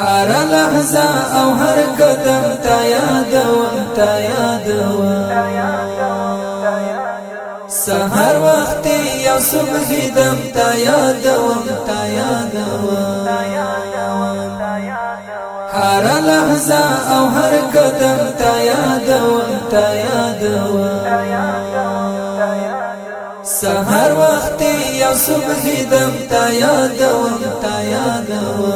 هر لحظه او هر قدم تا یادوم تا یادوم سحر وقت یا صبح دم تا یادوم تا یادوم هر لحظه او هر قدم تا یادوم تا یادوم سحر وقت یا صبح دم تا یادوم تا یادوم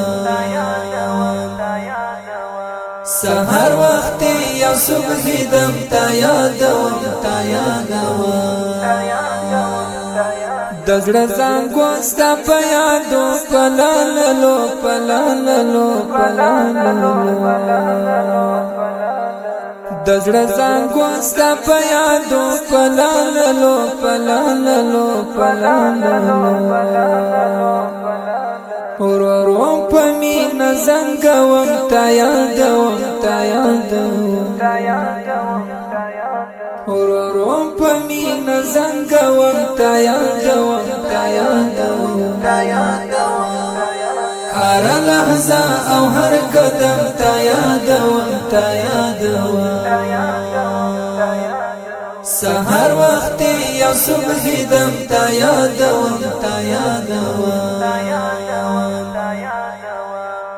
سحر وقت یا صبح دم تا یادوم تا یادوم دزړه زنګو ستا په یادو پلاللو پلاللو پلاللو دزړه زنګو ستا په یادو پلاللو پلاللو پلاللو ورورو په مینه زنګوم تا یادوم تا یادوم ورورو په مینه زنګوم تا یادوم تا یادوم هر لحظه او هر قدم تا یادوم تا یادوم سحر وقت یا صبح دم تا یادوم تا یادوم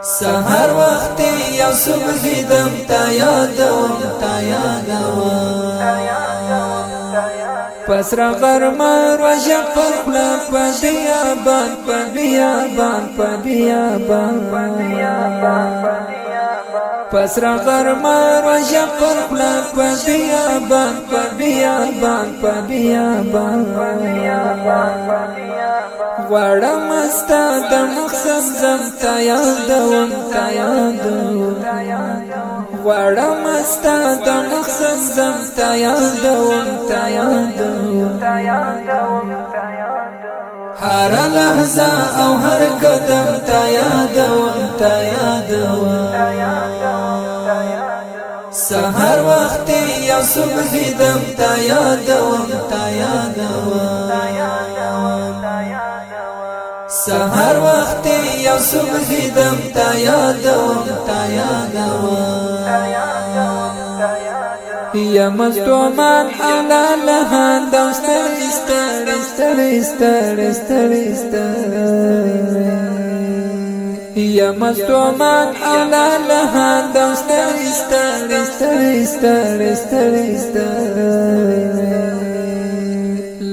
سحر وقت یا صبح دم تا یادوم تا یادوم پسرا غرما روژه پخلا پا بیابان پا بیابان پا بیابان پسرا غرما روژه پخلا پا بیابان پا بیابان پا بیابان غواړم ستا د مخ زمزم تا یادوم تا یادوم غواړم ستا د مخ زمزم تا یادوم تا یادوم هر لحظه او هر قدم تا یادوم تا یادوم سحر وقت یا صبح دم تا یادوم تا یادوم سحر وقت یا صبح دم تا یادوم تا یادوم یا مستومان اولا لهان دو ستر ستر ستر ستر ستر ستر یا مستومان اولا لهان دو ستر ستر ستر ستر ستر ستر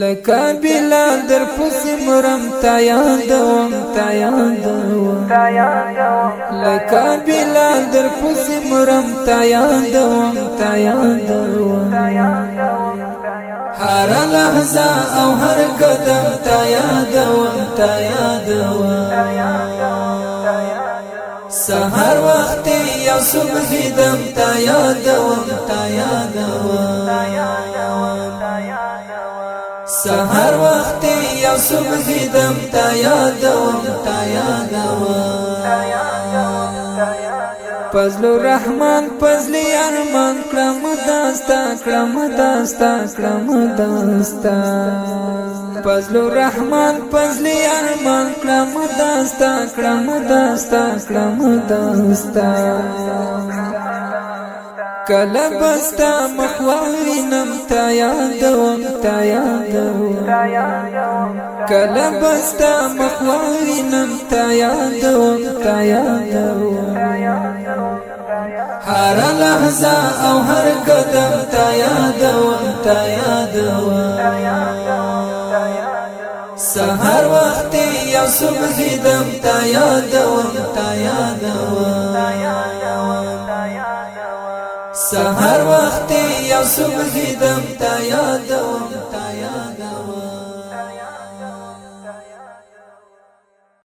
لکه بلال در پس مرم تا یادوم تا یادوم لکه بلال در پس مرم تا یادوم تا یادوم هر لحظه او هر قدم تا یادوم تا یادوم سحر وقت یا صبح دم تا یادوم تا یادوم سحر وقت یا صبح دم تا یادوم تا یادوم فضل رحمان فضل ارمان کلم داستا کلم داستا کلم داستا فضل رحمان فضل ارمان کلم داستا کلم داستا کلم داستا کله بستا مخوارینم تا یادوم تا یادوم کله بستا مخوارینم تا یادوم تا یادوم هر لحظه او هر قدم تا یادوم تا یادوم سحر وقت یا صبح دم تا یادوم تا یادوم سحر وقت یا صبح دم تا یادوم